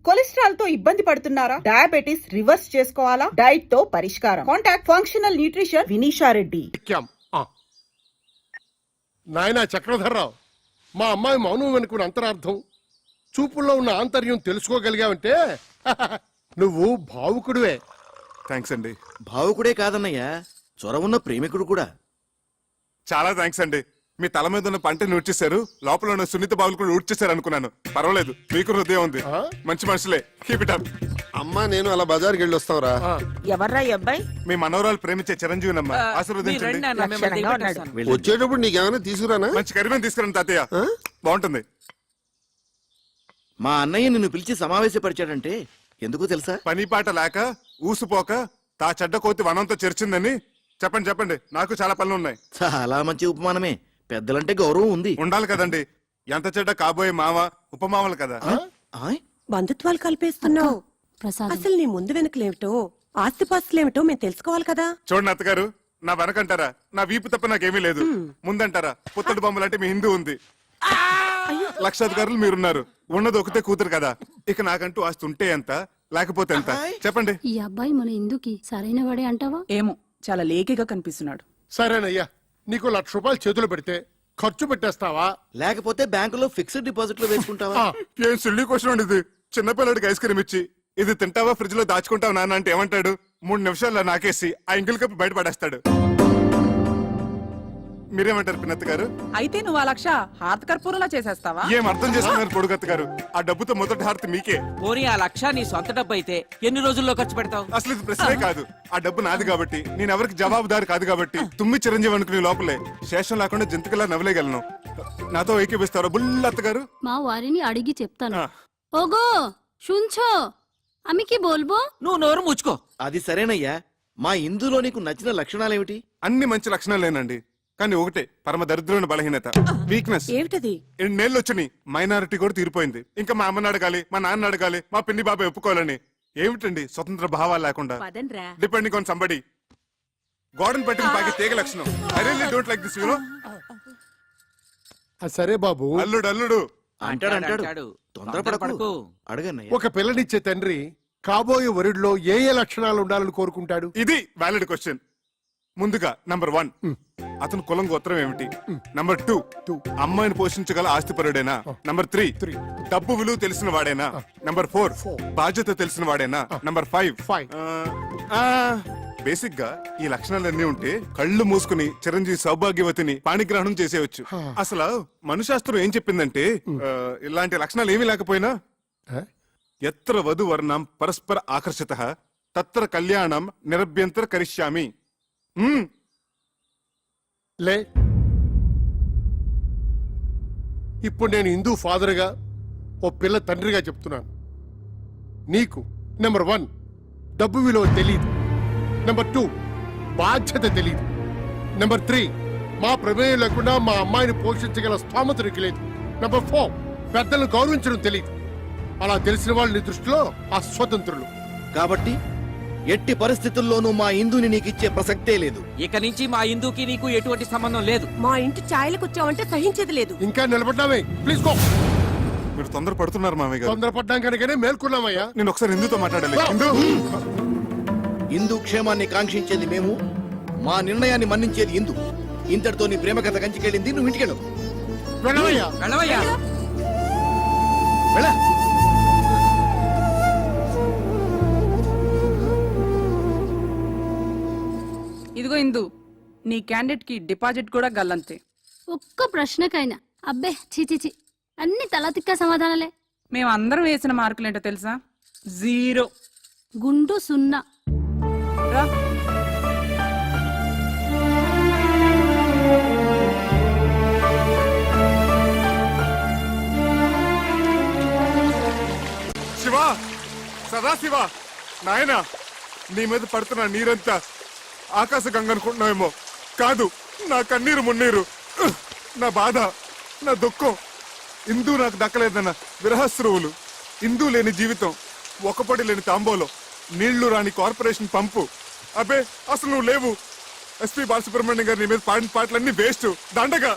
Cholesterol తో ఇబ్బంది పడుతున్నారా? డయాబెటిస్ రివర్స్ చేసుకోవాలా? డైట్ తో పరిష్కారం. Contact functional nutrition Vineesha Reddy. నాయనా చక్రధర్రావు, మా అమ్మాయి మౌనం వెనుకున్న అంతరార్థం, చూపుల్లో ఉన్న ఆంతర్యం తెలుసుకోగలిగావంటే నువ్వు భావుకుడివే. థ్యాంక్స్ అండి. భావుకుడే కాదన్నయ్యా, చొరవున్న ప్రేమికుడు కూడా. చాలా థ్యాంక్స్ అండి. మీ తల మీద ఉన్న పంటని ఊడ్చేశారు, లోపల ఉన్న సున్నిత బావులు కూడా ఊడ్చేశారు అనుకున్నాను. పర్వాలేదు, మీకు హృదయం ఉంది. మంచి మనుషులే. Keep it up. అమ్మా నేను అలా బజార్కి వెళ్ళి వస్తావురా. ఎవర్రా ఈ అబ్బాయి? మీ మనోరాలు ప్రేమించే చిరంజీవినమ్మా, ఆశీర్వదించండి. వచ్చేటప్పుడు నీకేమైనా తీసుకురానా? మంచి కరిమేని తీసుకురండి తాతయ్య, బాగుంటుంది. మా అన్నయ్య నిన్ను పిలిచి సమావేశపరిచాడంటే ఎందుకు తెలుసా? పని పాట లేక ఊసుపోక తా చెడ్డ కోతి వనంతో చేర్చిందని చెప్పండి. చెప్పండి, నాకు చాలా పనులు ఉన్నాయి. చాలా మంచి ఉపమానమే. పెద్దలంటే గౌరవం ఉంది, ఉండాలి కదండి. ఎంత చెడ్డ కాబోయే మామ ఉపమామలు కదా. బంధుత్వాలు కలిపేస్తున్నావు. అసలు నీ ముందు వెనకలేమిటో, ఆస్తిపాస్తులేమిటో మేము తెలుసుకోవాలి కదా. చూడండి అత్తగారు, నా వెనకంటారా నా వీపు తప్ప నాకేమీ లేదు, ముందంటారా పుత్తడి బొమ్మలంటే మీ హిందూ ఉంది, లక్షాధికారులు మీరున్నారు, ఉన్నది ఒకతే కూతురు కదా. ఇక నాకంటూ ఆస్తి ఉంటే ఎంత, లేకపోతే ఎంత చెప్పండి. ఈ అబ్బాయి మన ఇందుకి సరైన వాడే అంటావా? ఏమో, చాలా లేకిగా కనిపిస్తున్నాడు. సరేనయ్యా, నీకు 1,00,000 రూపాయలు చేతులు పెడితే ఖర్చు పెట్టేస్తావా? లేకపోతే బ్యాంకులో ఫిక్స్డ్ డిపాజిట్ లో వేసుకుంటావా? ఏం సిల్లీ క్వశ్చన్ అండి ఇది. చిన్నపిల్లడికి ఐస్ క్రీమ్ ఇచ్చి ఇది తింటావా ఫ్రిడ్జ్ లో దాచుకుంటావా నాన్న అంటే ఏమంటాడు? 3 నిమిషాల్లో నాకేసి ఆ ఇంగిల్ కప్పు బయట పడేస్తాడు. మీరేమంటారు పిన్నత్త గారు? అయితే నువ్వు ఆ 1,00,000 హారత కర్పూరంలా చేసేస్తావా? ఏం అర్థం చేసుకున్నారు పొడుగత్త గారు? ఆ డబ్బుతో మొదటి హారతి మీకే. పోనీ ఆ 1,00,000 నీ సొంత డబ్బు అయితే ఎన్ని రోజుల్లో ఖర్చు పెడతావు? అసలు ఇది ప్రశ్నే కాదు. ఆ డబ్బు నాది కాబట్టి, నేను ఎవరికి జవాబుదారు కాదు కాబట్టి, తుమ్మి చిరంజీవి అనుకునే లోపలే శేషం లేకుండా జంతుకులా నవ్వలేగలను. నాతో ఏకీపిస్తారా బుల్లత్త గారు? మా వారిని అడిగి చెప్తాను. ఓగో শুনছো, আমি কি বলবো? నువ్వు నోరు ముచ్చుకో. అది సరేనయ్యా, మా ఇందులో నీకు నచ్చిన లక్షణాలేమిటి? అన్ని మంచి లక్షణాలేనండి, కానీ ఒకటే పరమ దరిద్రమైన బలహీనత, వీక్నెస్. ఏమిటది? 2 నెలలు వచ్చినాయి, మైనారిటీ కూడా తీరిపోయింది. ఇంకా మా అమ్మని అడగాలి, మా నాన్న అడగాలి, మా పిన్ని బాబాయ్ ఒప్పుకోవాలని. ఏమిటండి స్వతంత్ర భావాలు లేకుండా? Depending on somebody. గోడను పట్టిన బాగా తీగ లక్షణం. I really don't like this, you know. సరే బాబు, అల్లుడు అంటాడు. తొందరపడకు, అడగన్నయ్య. ఒక పిల్లనిచ్చే తండ్రి కాబోయే వరుడిలో ఏ ఏ లక్షణాలు ఉండాలని కోరుకుంటాడు? ఇది వ్యాలిడ్ క్వశ్చన్. ముందుగా నంబర్ 1, అతను కులం గోత్రం ఏమిటి? నంబర్ 2, అమ్మాయిని పోషించగల ఆస్తిపరుడేనా? నంబర్ 3, డబ్బు విలువ తెలిసిన వాడేనా? నంబర్ 4, బాధ్యత తెలిసిన వాడేనా? నంబర్ 5, బేసిక్ గా ఈ లక్షణాలన్నీ ఉంటే కళ్ళు మూసుకుని చిరంజీవి సౌభాగ్యవతిని పాణిగ్రహణం చేసేయచ్చు. అసలు మనుశాస్త్రం ఏం చెప్పిందంటే, ఇలాంటి లక్షణాలు ఏమీ లేకపోయినా ఎత్ర వధు వర్ణం పరస్పర ఆకర్షిత తత్ర కళ్యాణం నిరభ్యంతర కరిష్యామి. లే, ఇప్పుడు నేను హిందూ ఫాదర్గా, ఓ పిల్ల తండ్రిగా చెప్తున్నాను. నీకు నెంబర్ 1 డబ్బు విలువ తెలీదు. నెంబర్ 2 బాధ్యత తెలీదు. నెంబర్ 3 మా ప్రమేయం లేకుండా మా అమ్మాయిని పోషించగల స్థోమత నీకు లేదు. నెంబర్ 4 పెద్దలను గౌరవించడం తెలీదు. అలా తెలిసిన వాళ్ళు నీ దృష్టిలో అస్వతంత్రులు. కాబట్టి ఎట్టి పరిస్థితుల్లోనూ మా ఇందుని నీకిచ్చే ప్రసక్తే లేదు. ఇక నుంచి మా ఇందుకి నీకు ఎటువంటి సంబంధం లేదు. మా ఇంటి ఛాయలకు వచ్చావంటే సహించేది లేదు. ఇంకా నిలబడ్డామే, ప్లీజ్ గో. మీరు తొందర పడుతున్నారు మామయ్య గారు. తొందరపడ్డాం కనుకనే మేల్కొన్నామయ్యా. నేను ఒకసారి హిందూతో మాట్లాడాలి. హిందూ క్షేమాన్ని కాంక్షించేది మేము, మా నిర్ణయాన్ని మన్నించేది హిందూ. ఇంతటితో నీ ప్రేమ కథ కంచికెళ్ళింది, నువ్వు ఇంటికెళ్ళు. వెళ్ళవయ్యా. వెళ్ళవయ్యా. వెళ్ళ. ఇదిగో ఇందు, నీ క్యాండిడేట్ కి డిపాజిట్ కూడా గల్లంతే. ఒక్క ప్రశ్నకైనా అబ్బే చిచిచి అన్ని తలతిక్క సమాధానాలే. మేమందరం వేసిన మార్కులేంటో తెలుసా? 0. గుండు 0. రా. శివ, సదాశివ, నాయనా, నీ మీద పడుతున్న నీరంతా ఆకాశ గంగ అనుకుంటున్నావేమో. కాదు, నా కన్నీరు మున్నీరు, నా బాధ, నా దుఃఖం. ఇందూ నాకు దక్కలేదన్న విరహస్రువులు, ఇందూ లేని జీవితం, ఒకపడి లేని తాంబోలో, నీళ్లు రాని కార్పొరేషన్ పంపు. అబ్బే అసలు నువ్వు లేవు. ఎస్పీ బాలసుబ్రహ్మణ్యం గారు నీ మీద పాడిన పాటలన్నీ వేస్ట్, దండగా.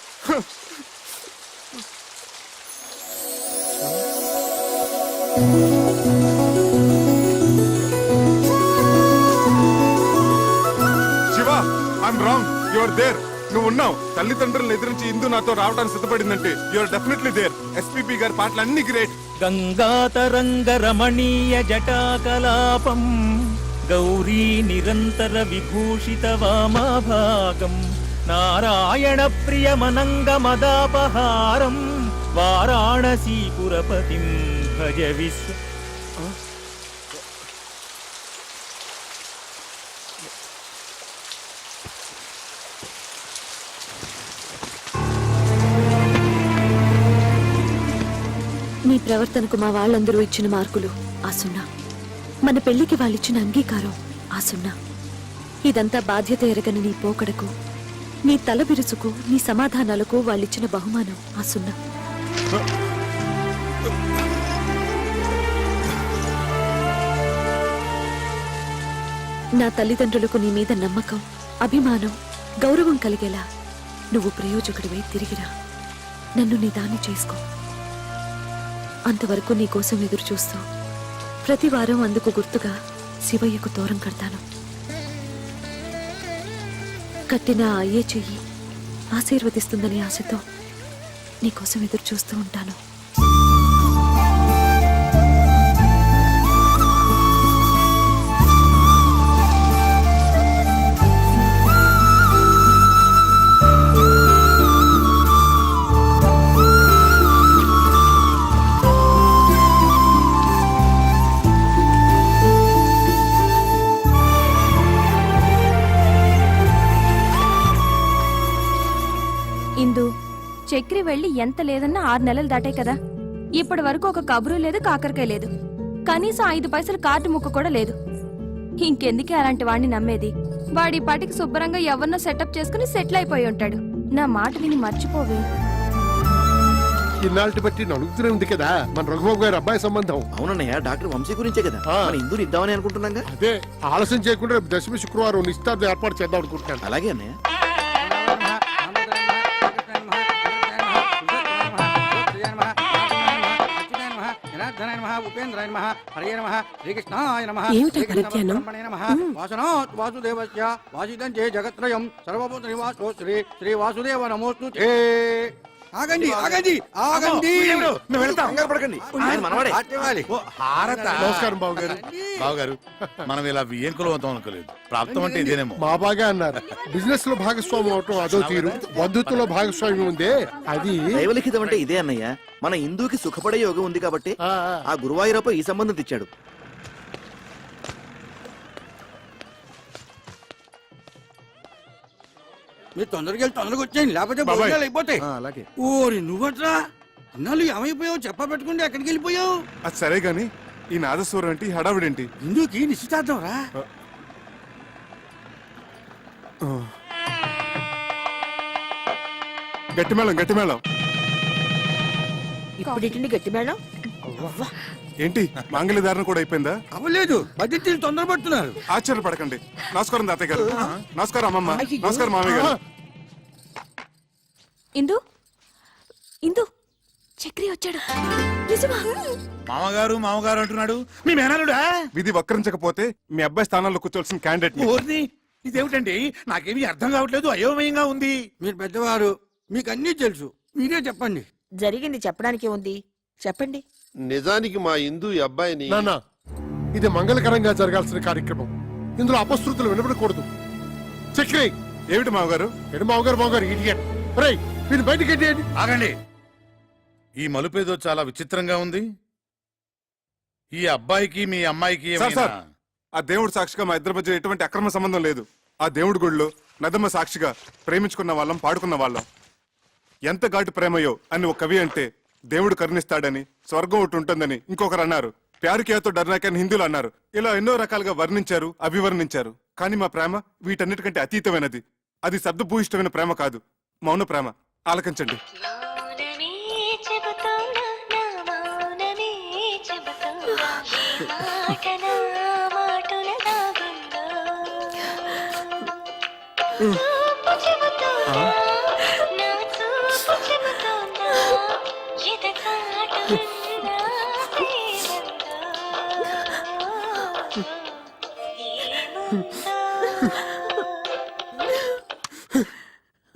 Thank you. Your there. నువ్వు ఉన్నావు. తల్లిదండ్రులను ఎదిరించి ఇందు నాతో రావడానికి సిద్ధపడిందంటే యువర్ డెఫినెట్లీ దేర్. ఎస్పీపీ గారి పాటలు అన్ని గ్రేట్. గంగాతరంగ రమణీయ జటాకలాపం గౌరీ నిరంతర విభూషిత వామాభాగం నారాయణ ప్రియమనంగ మదాపహారం వారాణసీపురపతిం భజ విశ్వ. నీ ప్రవర్తనకు మా వాళ్ళందరూ ఇచ్చిన మార్కులు ఆ సున్నా, మన పెళ్లికి వాళ్ళిచ్చిన అంగీకారం ఆ సున్నా. ఇదంతా బాధ్యత ఎరగని నీ పోకడకు, నీ తల బిరుసుకు, నీ సమాధానాలకు వాళ్ళిచ్చిన బహుమానం ఆ సున్నా. నా తల్లిదండ్రులకు నీ మీద నమ్మకం, అభిమానం, గౌరవం కలిగేలా నువ్వు ప్రయోజకుడివై తిరిగిరా. నన్ను నీ దాన్ని చేసుకో. అంతవరకు నీకోసం ఎదురు చూస్తూ ప్రతి వారం అందుకు గుర్తుగా శివయ్యకు తోరం కడతాను. కట్టిన ఆ అయ్యే చెయ్యి ఆశీర్వదిస్తుందని ఆశతో నీకోసం ఎదురు చూస్తూ ఉంటాను. ఇందు, చక్రి వెళ్ళి ఎంత లేదన్నా 6 నెలలు దాటాయి కదా. ఇప్పటి వరకు ఒక కబురు లేదు, కాకరకాయ లేదు, కనీసం 5 పైసలు కార్డు ముక్క కూడా లేదు. ఇంకెందుకే అలాంటి వాడిని నమ్మేది? వాడి పాటికి శుభ్రంగా ఎవరినో సెటప్ చేసుకుని సెటిల్ అయిపోయి ఉంటాడు. నా మాట విని మర్చిపోవే. ఇన్నాళ్ళటి బట్టి నడుగుతూనే ఉంది కదా మన రఘుబాబు గారి అబ్బాయి సంబంధం. అవునన్నయ్య, డాక్టర్ వంశీ గురించే కదా ఆ. మన ఇందూరు ఇద్దామని అనుకుంటున్నాగా. అదే ఆలస్యం చేయకుండా రేపు దశమి శుక్రవారం నిశ్చితార్థం ఏర్పాటు చేద్దాం అనుకుంటున్నాను. అలాగే అన్నయ్య. ఏమిటా పరిజ్ఞానం? జగత్రయం సర్వభూత నివాసో శ్రీ శ్రీ వాసుదేవ నమోస్తు. ఆగండి ఆగండి ఆగండి. పడకండి, ఆయన మనవాడే. నమస్కారం బాబు గారు. బావగారు, మనం ఇలా వియ్యంకులు అవుతాం అనుకోలేదు. ప్రాప్తం అంటే ఇదేనేమో. మా బాగా అన్నారు. బిజినెస్ లో భాగస్వామ్యం అవటం అదో తీరు, బంధుత్వంలో భాగస్వామ్యం ఉందే అది. దైవలిఖితం అంటే ఇదే అన్నయ్య. మన హిందూకి సుఖపడే యోగం ఉంది కాబట్టి ఆ గురువాయూరప్ప ఈ సంబంధం తెచ్చాడు. మీరు తొందరగా వెళ్ళి తొందరగా వచ్చేయండి, లేకపోతే బాబాయ్. భోజనాలు అయిపోతాయి. అలాగే. ఓరి నువ్వట్రా అన్నాళ్ళు ఏమైపోయావు? చెప్ప పెట్టుకుంటే ఎక్కడికి వెళ్ళిపోయావు? అది సరే గాని ఈ నాదస్వరం ఏంటి, హడావిడేంటి? ఇందుకి నిశ్చితార్థం రా. గట్టిమేళం గట్టిమేళం. ఇప్పుడు గట్టి మేడం. ఏంటి మాంగళ్య ధారణ కూడా అయిపోయిందా? అవ్వలేదు, బడ్జెట్ తొందరపడుతున్నారు. ఆశ్చర్యపడకండి. నమస్కారం తాతయ్య గారు. నమస్కారం అమ్మమ్మ. నమస్కారం మామయ్య గారు. ఇందు, ఇందు, చక్రి వచ్చాడు. నిజమా? మామగారు అంటున్నాడు. మీ మేనలుడా? విధి వక్రించకపోతే మీ అబ్బాయి స్థానంలో కూర్చోవలసిన క్యాండిడేట్. ఓర్ని, ఇదేమిటండి? నాకేమీ అర్థం కావట్లేదు, అయోమయంగా ఉంది. మీరు పెద్దవారు, మీకు అన్నీ తెలుసు, మీరే చెప్పండి. జరిగింది చెప్పడానికి ఉంది, చెప్పండి. నిజానికి మా ఇందు ఈ అబ్బాయిని నాన్న, ఇది మంగళకరంగా జరగాల్సిన కార్యక్రమం. ఇందులో అపశృతులు వినబడకూడదు. చక్రి ఏమిటి మామగారు? ఎడు మావగారు ఇడియట్. రేయ్, వీళ్ళు బయటికి ఎట్టేయండి. ఆగండి. ఈ మలుపేదో చాలా విచిత్రంగా ఉంది. ఈ అబ్బాయికి మీ అమ్మాయికి సార్, ఏమైనా- సార్, ఆ దేవుడు సాక్షిగా మా ఇద్దరి మధ్య ఎటువంటి అక్రమ సంబంధం లేదు. ఆ దేవుడి గుడిలో నదమ్మ సాక్షిగా ప్రేమించుకున్న వాళ్ళం, పాడుకున్న వాళ్ళం. ఎంత ఘాటు ప్రేమయో అని ఒక కవి అంటే దేవుడు కరుణిస్తాడని, స్వర్గం ఒకటి ఉంటుందని ఇంకొకరు అన్నారు. ప్యారు కియాతో డర్నాక్ అని హిందువులు అన్నారు. ఇలా ఎన్నో రకాలుగా వర్ణించారు, అభివర్ణించారు. కానీ మా ప్రేమ వీటన్నిటికంటే అతీతమైనది. అది శబ్దభూయిష్టమైన ప్రేమ కాదు, మౌన ప్రేమ. ఆలకించండి.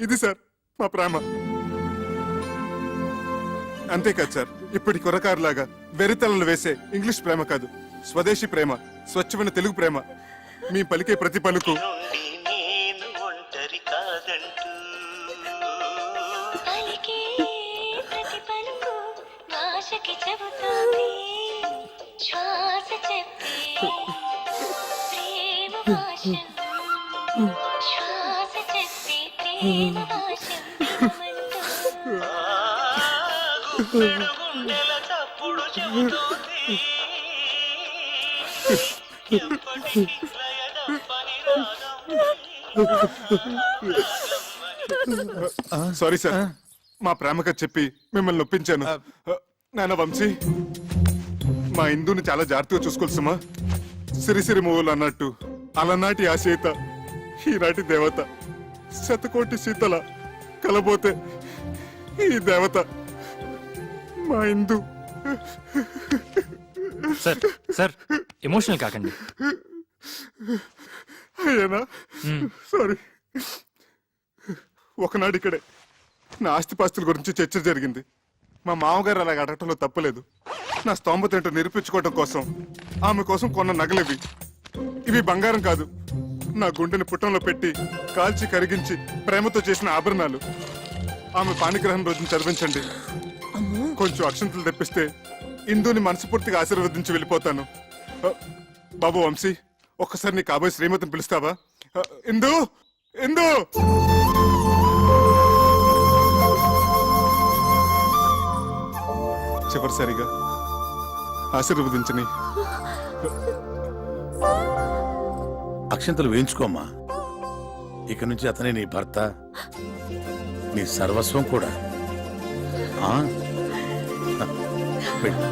ఇది సార్ మా ప్రేమ. అంతేకాదు సార్, ఇప్పటి కురకారులాగా వెరితలలు వేసే ఇంగ్లీష్ ప్రేమ కాదు, స్వదేశీ ప్రేమ, స్వచ్ఛమైన తెలుగు ప్రేమ. మీ పలికే ప్రతి పలుకు సారీ సార్, మా ప్రేమగా చెప్పి మిమ్మల్ని నొప్పించాను. నాన్న వంశీ, మా ఇందుని చాలా జాగ్రత్తగా చూసుకోవాలి సుమా. సిరిసిరి మూవలు అన్నట్టు అలనాటి ఆ సీత ఈనాటి దేవత, శతకోటి సీతల కలబోతే ఈ దేవత మా ఇందు. సార్ సార్ ఎమోషనల్ కాకండి. అయ్యానా? సారీ. ఒకనాడు ఇక్కడే నా ఆస్తిపాస్తుల గురించి చర్చ జరిగింది. మా మామగారు అలాగ అడగటంలో తప్పలేదు. నా స్తోమత ఏంటో నిరూపించుకోవటం కోసం ఆమె కోసం కొన్న నగలివి. ఇవి బంగారం కాదు, నా గుండెని పుట్టంలో పెట్టి కాల్చి కరిగించి ప్రేమతో చేసిన ఆభరణాలు. ఆమె పాణిగ్రహం రోజున చదివించండి. కొంచెం అక్షంతలు తెప్పిస్తే ఇందుని మనస్ఫూర్తిగా ఆశీర్వదించి వెళ్ళిపోతాను. బాబు వంశీ, ఒక్కసారి నీ కాబోయే శ్రీమతిని పిలుస్తావా? ఇందు, ఇందు. చివరిసారిగా ఆశీర్వదించని. అక్షంతలు వేయించుకోమ్మా. ఇక నుంచి అతనే నీ భర్త, నీ సర్వస్వం కూడా. ఆ? వెళ్ళు.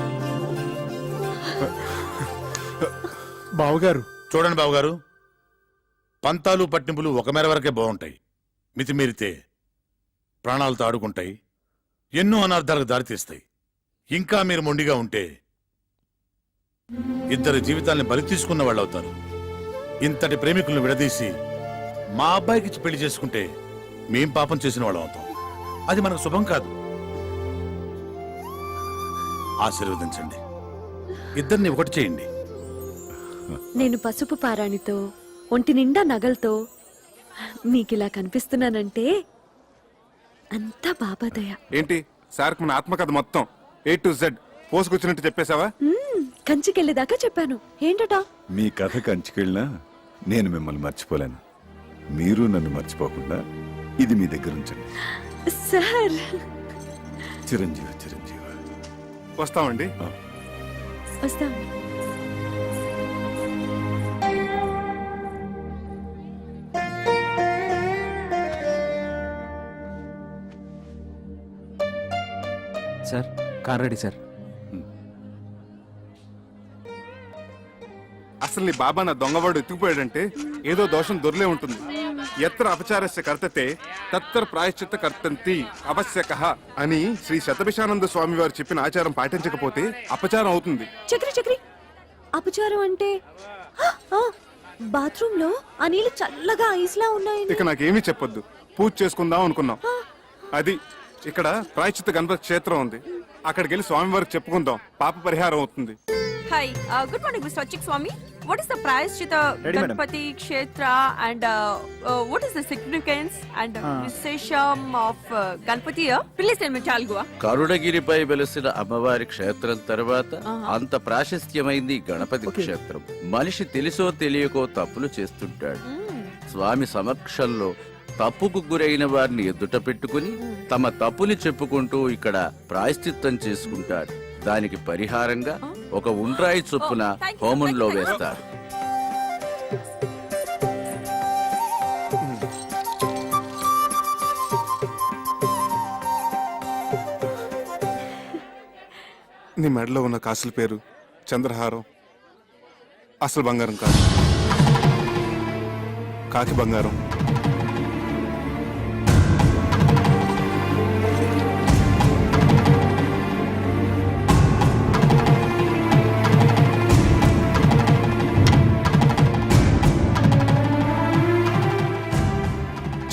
బావగారు, చూడండి బావగారు, పంతాలు పట్టింపులు ఒక మేర వరకే బాగుంటాయి. మితిమీరితే ప్రాణాలతో ఆడుకుంటాయి, ఎన్నో అనర్థాలకు దారితీస్తాయి. ఇంకా మీరు మొండిగా ఉంటే ఇద్దరు జీవితాల్ని బలి తీసుకున్న వాళ్ళు అవుతారు. ఇంతటి ప్రేమికులను విడదీసి మా అబ్బాయికి పెళ్లి చేసుకుంటే మేం పాపం చేసిన వాళ్ళం అవుతాం. అది మనకు శుభం కాదు. ఆశీర్వదించండి, ఇద్దరిని ఒకటి చేయండి. నేను పసుపు పారాణితో ఒంటి నిండా నగలతో మీకిలా కనిపిస్తున్నానంటే అంతా బాబాదయ. ఏంటి సార్, మన ఆత్మకథ మొత్తం A to Z పోసుకొచ్చినట్టు చెప్పేశావా? కంచికెళ్ళేదాకా చెప్పాను. ఏంటట? మీ కథ కంచికెళ్ళినా నేను మిమ్మల్ని మర్చిపోలేను. మీరు నన్ను మర్చిపోకుండా ఇది మీ దగ్గర ఉంచండి. సార్, చిరంజీవి చిరంజీవి. వస్తామండి. వస్తాం. Sir car ready sir. అసలు నీ బాబా నా దొంగవాడు ఎత్తుకుపోయాడంటే ఏదో దోషం దొరలే ఉంటుంది. ఎత్ర అపచారస్య కర్తతే తత్ర ప్రాయశ్చిత్త కర్తంతి అవశ్యకః అని శ్రీ శతభిషానంద స్వామి వారు చెప్పిన ఆచారం పాటించకపోతే అపచారం అవుతుంది. చక్రి చక్రి, అపచారం అంటే బాత్రూమ్ లో ఆ నీళ్లు చల్లగా ఐస్లా ఉన్నాయి. ఇక నాకేమీ చెప్పొద్దు, పూజ చేసుకుందాం అనుకున్నాం. అది ఇక్కడ ప్రాయశ్చిత్త గణపతి క్షేత్రం ఉంది, అక్కడికి వెళ్ళి స్వామి వారికి చెప్పుకుందాం, పాప పరిహారం అవుతుంది. హాయ్, గుడ్ మార్నింగ్ మిస్టర్ అచ్చిక్ స్వామి. What is the Prayashchitta Ganapati Kshetra and what is the significance and విశేషం of Ganapati? Please tell me చాల్గువా. కరుణగిరిపై వెలసిన అమ్మవారి క్షేత్రం తర్వాత అంత ప్రాశస్త్యమైంది గణపతి క్షేత్రం. మనిషి తెలుసో తెలియకో తప్పులు చేస్తుంటాడు. స్వామి సమక్షంలో తప్పుకు గురైన వారిని ఎదుట పెట్టుకుని తమ తప్పుని చెప్పుకుంటూ ఇక్కడ ప్రాయశ్చిత్తం చేసుకుంటారు. దానికి పరిహారంగా ఒక ఉండ్రాయి చొప్పున హోమంలో వేస్తారు. నీ మెడలో ఉన్న కాసుల పేరు చంద్రహారం అసలు బంగారం కాదు, కాకి బంగారం.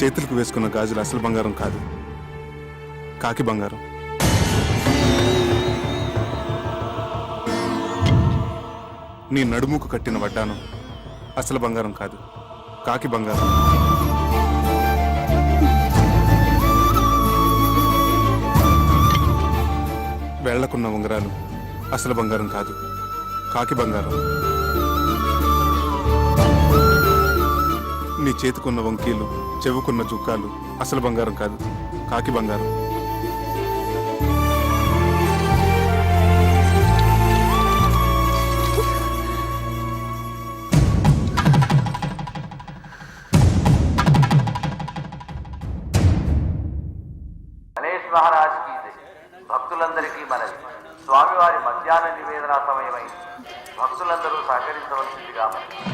చేతులకు వేసుకున్న గాజులు అసలు బంగారం కాదు, కాకి బంగారం. నీ నడుముకు కట్టిన వడ్డానం అసలు బంగారం కాదు, కాకి బంగారం. వేళ్లకున్న ఉంగరాలు అసలు బంగారం కాదు, కాకి బంగారం. నీ చేతికున్న వంకీలు, చెవుకున్న జుక్కాలు అసలు బంగారం కాదు, కాకి బంగారం. గణేష్ మహారాజ్ కి భక్తులందరికీ మనవి. స్వామివారి మధ్యాహ్న నివేదన సమయమైంది. భక్తులందరూ సహకరించవలసిందిగా మనవి.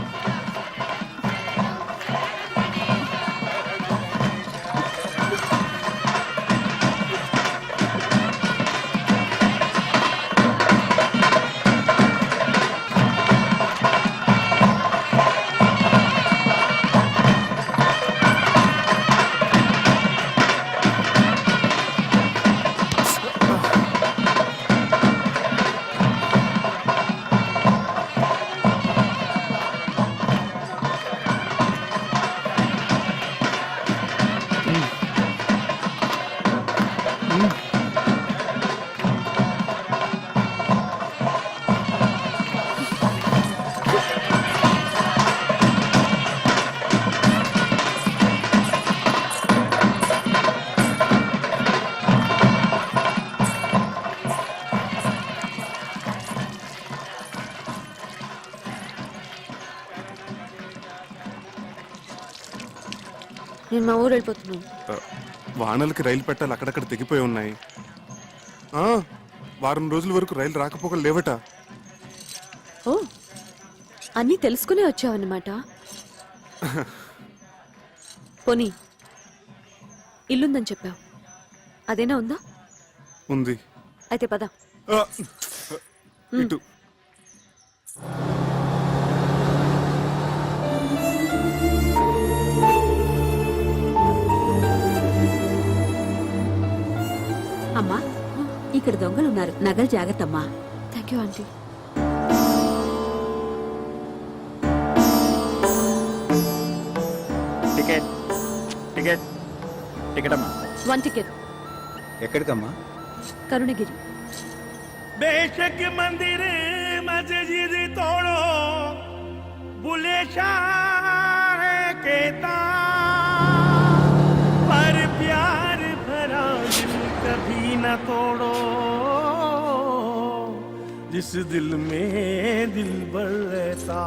నేను మా ఊరు వెళ్ళిపోతున్నాను. వానలకి రైలు పెట్టాలి అక్కడక్కడ తెగిపోయి ఉన్నాయి. వారం రోజుల వరకు రైలు రాకపోకలు లేవట. ఓ, అన్నీ తెలుసుకునే వచ్చావన్నమాట. పోనీ ఇల్లుందని చెప్పావు, అదేనా ఉందా? ఉంది. అయితే పద. ఇటు. అమ్మా, ఇక్కడ దొంగలున్నారు, నగలు జాగ్రత్త అమ్మా. Thank you aunty. Ticket ticket ticket అమ్మా. 1 టికెట్. ఎక్కడికమ్మా? కరుణగిరి. బేషక్ మందిర్ మస్జిద్ తోడో బులే షాహ్ कहता पर प्यार भरा दिल कभी न तोड़ो जिस दिल में दिल भर रहता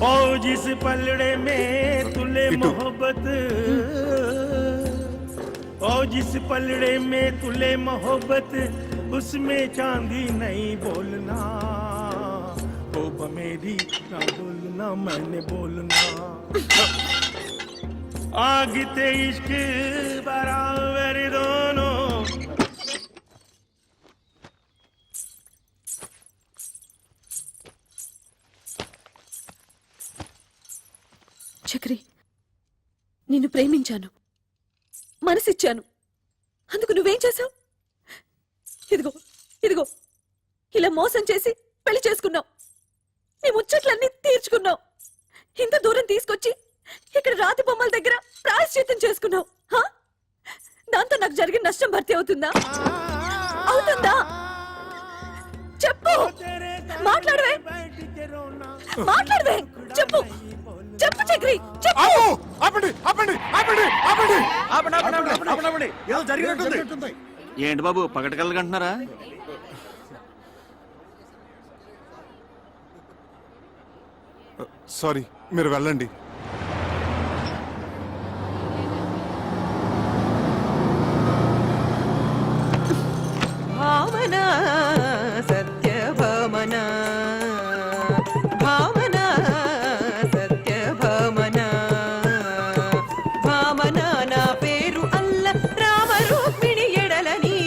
ओ जिस पलड़े में तुले मोहब्बत ओ जिस पलड़े में तुले मोहब्बत उसमें चांदी नहीं बोलना ओ मेरी ना बोलना मैंने बोलना आगते इश्क बराबर दोनों చక్రి, నిన్ను ప్రేమించాను, మనసిచ్చాను. అందుకు నువ్వేం చేశావు? ఇదిగో ఇదిగో ఇలా మోసం చేసి పెళ్లి చేసుకున్నావు. నీ ముచ్చట్లన్నీ తీర్చుకున్నావు. ఇంత దూరం తీసుకొచ్చి ఇక్కడ రాతి బొమ్మల దగ్గర ప్రాయశ్చిత్తం చేసుకున్నావు. దాంతో నాకు జరిగిన నష్టం భర్తీ అవుతుందా? అవుతుందా? చెప్పు. మాట్లాడవే మాట్లాడవే చెప్పు. చెప్పు చక్రి, చెప్పు. ఏంటి బాబు పగటకెళ్ళగంటున్నారా? సారీ, మీరు వెళ్ళండి. భావన సత్యభామన భామన సత్యభామన భామన నా పేరు అల్ల రామరూపిణి ఎడలని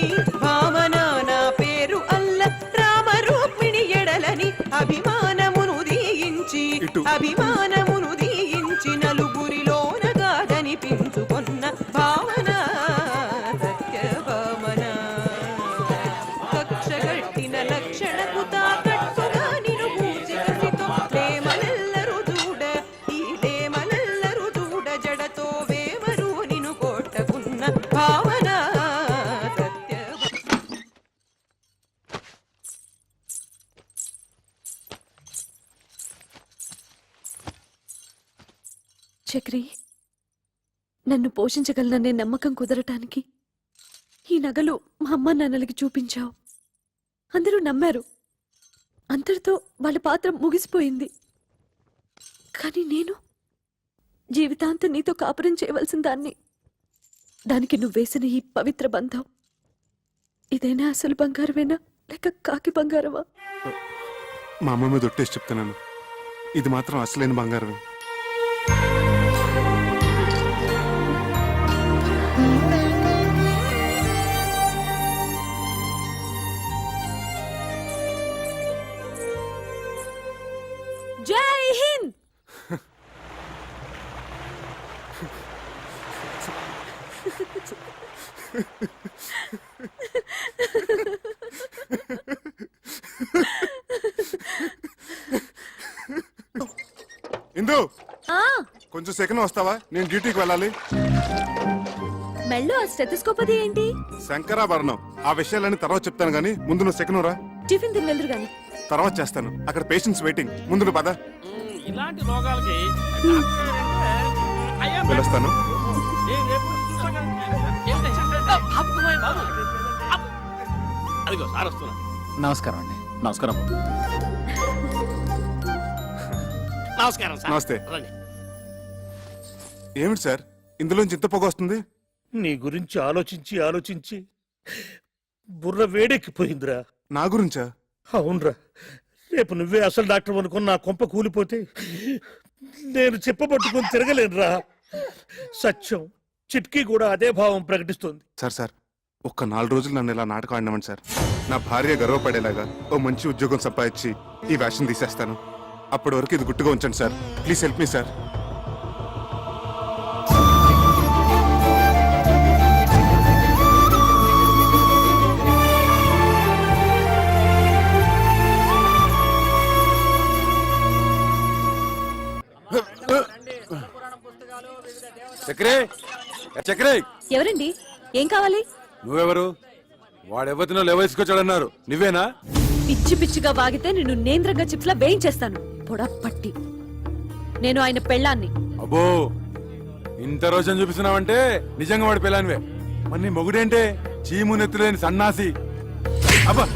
భామన నా పేరు అల్ల రామరూపిణి ఎడలని అభిమానమును దీయించి నలుగురిలోన గాదనిపించి చక్రి, నన్ను పోషించగలననే నమ్మకం కుదరటానికి ఈ నగలు మా అమ్మ నాన్నలకి చూపించావు. అందరూ నమ్మారు. అంతటితో వాళ్ళ పాత్ర ముగిసిపోయింది. కానీ నేను జీవితాంతం నీతో కాపురం చేయవలసిన దాన్ని. దానికి నువ్వేసిన ఈ పవిత్ర బంధం ఇదైనా అసలు బంగారమేనా లేక కాకి బంగారమా? మా అమ్మ మీద ఒట్టేసి చెప్తున్నాను, ఇది మాత్రం అసలైన బంగారమే. జై హింద్. ఇందు, ఆ, కొంచెం సెకండ్ వస్తావా? నేను డ్యూటీకి వెళ్ళాలి. మెళ్ళో ఆ స్టెథోస్కోప్ అది ఏంటి? శంకరాభరణం. ఆ విషయాలన్నీ తర్వాత చెప్తాను గానీ ముందు నువ్వు సెకండ్ రా. టిఫిన్ తిని వెళ్దురు గాని. తర్వాత చేస్తాను. అక్కడ పేషెంట్స్ వెయిటింగ్. ముందు నువ్వు పద. ఇలాంటి రోగాలకి వెళ్ళొస్తాను. అదిగో సార్ వస్తున్నా. నమస్కారం అండి. నమస్కారం. నమస్కారం సార్. నమస్తే. రండి. ఏమిటి సార్ ఇందులోంచి ఇంత పొగ వస్తుంది? నీ గురించి ఆలోచించి ఆలోచించి బుర్ర వేడెక్కిపోయిందిరా. నా గురించా? అవునరా, రేపు నువ్వే అసలు డాక్టర్ అనుకుని నా కొంప కూలిపోతే నేను చెప్పబట్టుకుని తిరగలేనురా. సత్యం చిట్కీ కూడా అదే భావం ప్రకటిస్తుంది. సార్ ఒక్క 4 రోజులు నన్ను ఇలా నాటకం ఆడినామండి సార్. నా భార్య గర్వపడేలాగా ఓ మంచి ఉద్యోగం సంపాదించి ఈ వేషం తీసేస్తాను. అప్పటి వరకు ఇది గుట్టుగా ఉంచండి sir. Please help me sir. చక్రే, చక్రే, ఎవరండి? ఏం కావాలి? నువ్వెవరు? వాడెవతినో లెవెల్స్కొచ్చాడన్నారు, నువ్వేనా? పిచ్చి పిచ్చిగా వాగితే నిన్ను నేంద్రంగా చిప్స్లా వేయించేస్తాను. పొడపట్టి. నేను ఆయన పెళ్ళాన్ని. అబ్బో, ఇంత రోజు చూపిస్తున్నావంటే నిజంగా వాడి పిల్లానివే. మరి నీ మొగుడేంటే చీము నెత్తులేని సన్నాసి. అబ్బా,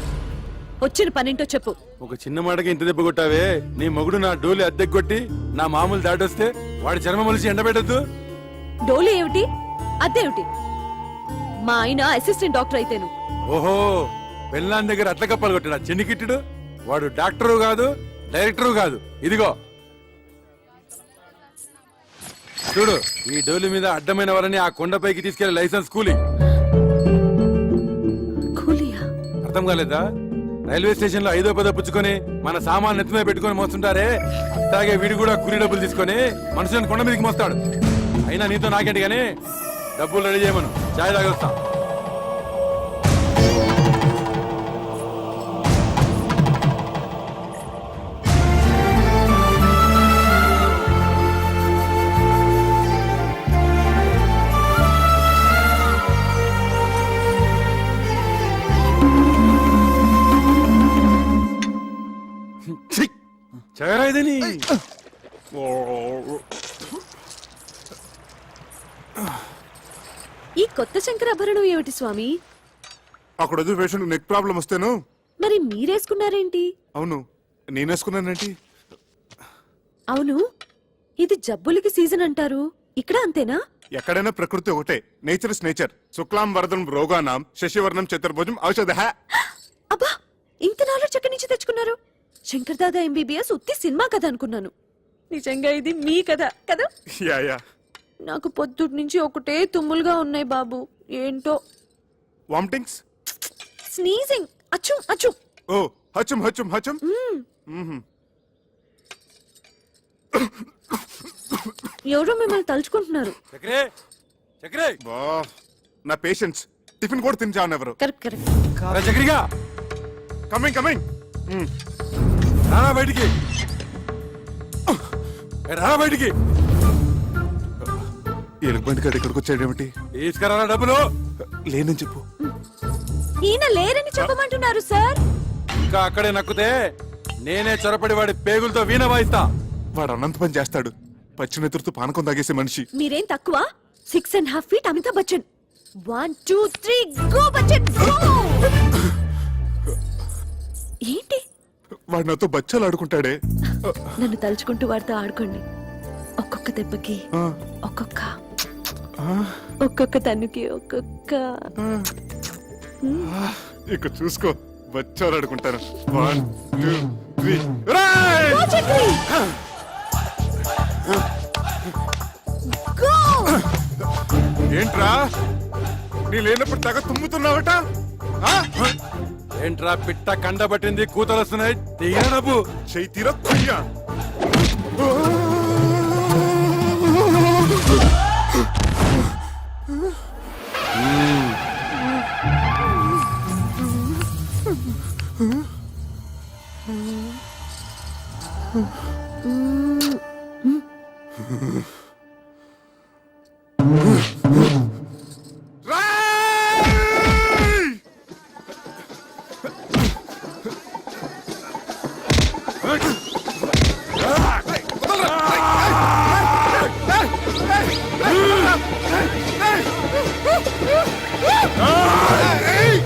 వచ్చిన పనింటో చెప్పు. ఒక చిన్న మాటకి ఇంత దెబ్బ కొట్టావే. నీ మొగుడు నా డోలి అద్దెకొట్టి నా మామూలు దాటొస్తే వాడి చర్మం మొలిసి ఎండబెట్టద్దు. డోలు ఏమిటి, అదేమిటి? మా ఆయన అసిస్టెంట్ డాక్టర్ అయితేను. ఓహో, పెళ్ళాన్ దగ్గర అట్ల కప్పలు కొట్టాడు చెన్నికిట్టుడు. వాడు డాక్టరు కాదు, డైరెక్టరు కాదు. ఇదిగో చూడు, ఈ డోలి మీద అడ్డమైన వారిని ఆ కొండపైకి తీసుకెళ్లే లైసెన్స్ కూలీ. కూలియా? అర్థం కాలేదా? రైల్వే స్టేషన్ లో 5వ 10వ పుచ్చుకొని మన సామాన్ నెత్తిమే పెట్టుకొని మోస్తుంటారే, అట్లాగే వీడు కూడా కూలీ డబ్బులు తీసుకొని మనుషులను కొండ మీదకి మోస్తాడు. అయినా నీతో నాకేంటి గానీ డబ్బులు రెడీ చేయమను, చాయ్ తాగొస్తా. చదరా ఇదని. ఈ కొత్త శంకరాభరణం ఏమిటి స్వామి? అక్కడ వదిలి పేషెంట్ నెక్ ప్రాబ్లం వస్తేను. మరి మీరేసుకున్నారేంటి? అవును, నేనేసుకున్నానండి. అవును, ఇది జబ్బులకి సీజన్ అంటారు, ఇక్కడ అంతేనా? ఎక్కడైనా ప్రకృతి ఒకటే. Nature is nature. శుక్లాం వరదం రోగానాం శశివర్ణం చతుర్భుజం ఔషధ. అబ్బా, ఇంత నాలెడ్జ్ ఎక్కడి నుంచి తెచ్చుకున్నారు? శంకర్ దాదా ఎంబీబీఎస్ ఉత్తి సినిమా కథ అనుకున్నాను. నిజంగా ఇది మీ కథ కదా? Yeah yeah. నాకు పొద్దుటి నుంచి ఒకటే తుమ్ములుగా ఉన్నాయి బాబు. ఏంటో. వామిటింగ్స్, స్నీజింగ్, అచ్చు అచ్చు. ఓ హచం హచం హచం. ఎవరో మిమ్మల్ని తలుచుకుంటున్నారు. చక్రే, చక్రే. బా, నా పేషెంట్స్ టిఫిన్ కూడా తిని ఎవరు. Correct correct. అరే చక్రిగా, కమింగ్ కమింగ్. రానా బయటికి, రానా బయటికి. ఎలుగుబంటి గడి ఇక్కడికి వచ్చాడేమిటి? తీసుకురా డబ్బులు. లేనని చెప్పు. ఈయన లేరని చెప్పమంటున్నారు సార్. ఇంకా అక్కడే నక్కుతే నేనే చొరపడి వాడి పేగులతో వీణ వాయిస్తా. వాడు అనంత పని చేస్తాడు. పచ్చినెత్తురుతో పానకం తాగేసే మనిషి. మీరేం తక్కువ 6.5 feet Amitabh Bachchan 1 2 3 go Bachchan go ఏంటి వాడు నాతో బచ్చాలు ఆడుకుంటాడే. నన్ను తలుచుకుంటూ వాడితో ఆడుకోండి. ఒక్కొక్క దెబ్బకి ఆ, ఒక్కొక్క తన్నుకి ఒక్కొక్క ఇక్కడ చూసుకో బచ్చాలు ఆడుకుంటాను. 1 2 3 రేయ్! గో చక్రి గో ఏంట్రా నీ లేనప్పుడు తెగ తుమ్ముతున్నావట? ఆ? ఏంట్రా పిట్ట కండబట్టింది కూతలు వస్తున్నాయి డబ్బు చెయ్యి తీరా కుయ్యా. రేయ్!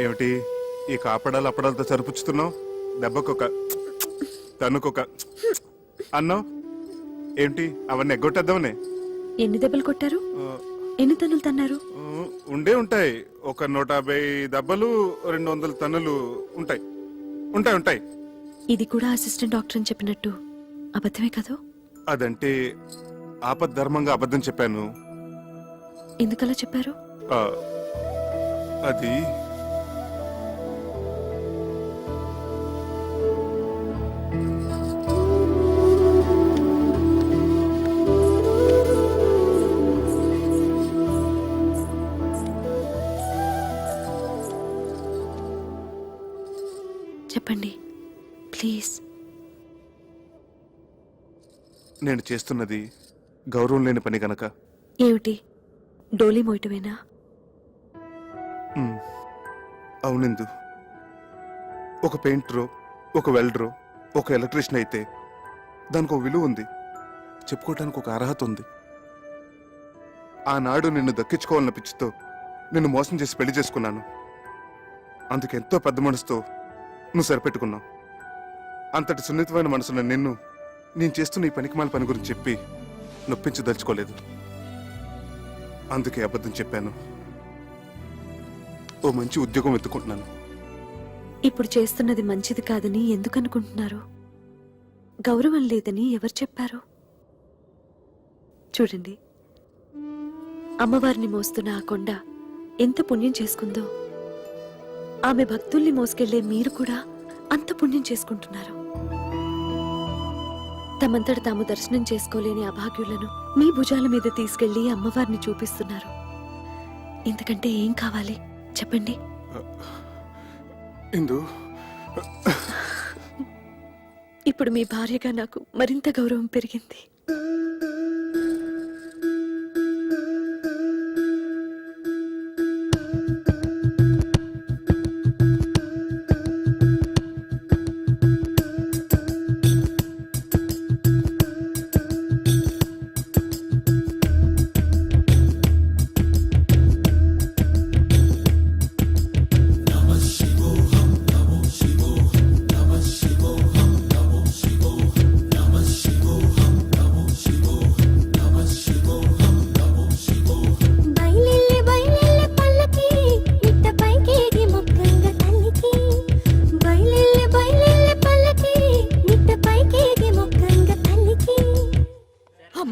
ఏమిటి ఈ కాపడాలు అప్పడాలతో సరిపుచ్చుతున్నావు? దెబ్బకొక తన్నుకొక అన్నావు ఏంటి? అవన్నీ ఎగ్గొట్టేద్దామనే. ఎన్ని దెబ్బలు కొట్టారు? ఎన్ని తన్నులు తన్నారు? ఉండే ఉంటాయి. ఒక 150 దెబ్బలు 200 తన్నులు ఉంటాయి. ఉంటాయి ఉంటాయి. ఇది కూడా అసిస్టెంట్ డాక్టర్ అని చెప్పినట్టు అబద్ధమే కదా? అదంటే ఆపద్ధర్మంగా అబద్ధం చెప్పాను. ఎందుకలా చెప్పారు? ఆ, అది చెప్పండి ప్లీజ్. నేను చేస్తున్నది గౌరవం లేని పని గనక. ఏమిటి డోలీ మోయటమేనా? అవునిందు, ఒక పెయింటరో, ఒక వెల్డరో, ఒక ఎలక్ట్రీషియన్ అయితే దానికి ఒక విలువ ఉంది, చెప్పుకోవటానికి ఒక అర్హత ఉంది. ఆనాడు నిన్ను దక్కించుకోవాలన్న పిచ్చితో నిన్ను మోసం చేసి పెళ్లి చేసుకున్నాను. అందుకెంతో పెద్ద మనసుతో నువ్వు సరిపెట్టుకున్నావు. అంతటి సున్నితమైన మనసున్న నిన్ను నేను చేస్తున్న ఈ పనికిమాల పని గురించి చెప్పి నొప్పించదలుచుకోలేదు. అందుకే అబద్ధం చెప్పాను. ఓ మంచి ఉద్యోగం వెతుకుంటున్నాను. ఇప్పుడు చేస్తున్నది మంచిది కాదని ఎందుకు అనుకుంటున్నారు? గౌరవం లేదని ఎవరు చెప్పారు? చూడండి, అమ్మవారిని మోస్తున్న ఆ కొండ ఎంత పుణ్యం చేసుకుందో, ఆమె భక్తుల్ని మోసుకెళ్లే మీరు కూడా అంత పుణ్యం చేసుకుంటున్నారు. తమంతట తాము దర్శనం చేసుకోలేని అభాగ్యులను మీ భుజాల మీద తీసుకెళ్లి అమ్మవారిని చూపిస్తున్నారు. ఇంతకంటే ఏం కావాలి చెప్పండి. ఇందు ఇప్పుడు మీ భార్యగా నాకు మరింత గౌరవం పెరిగింది.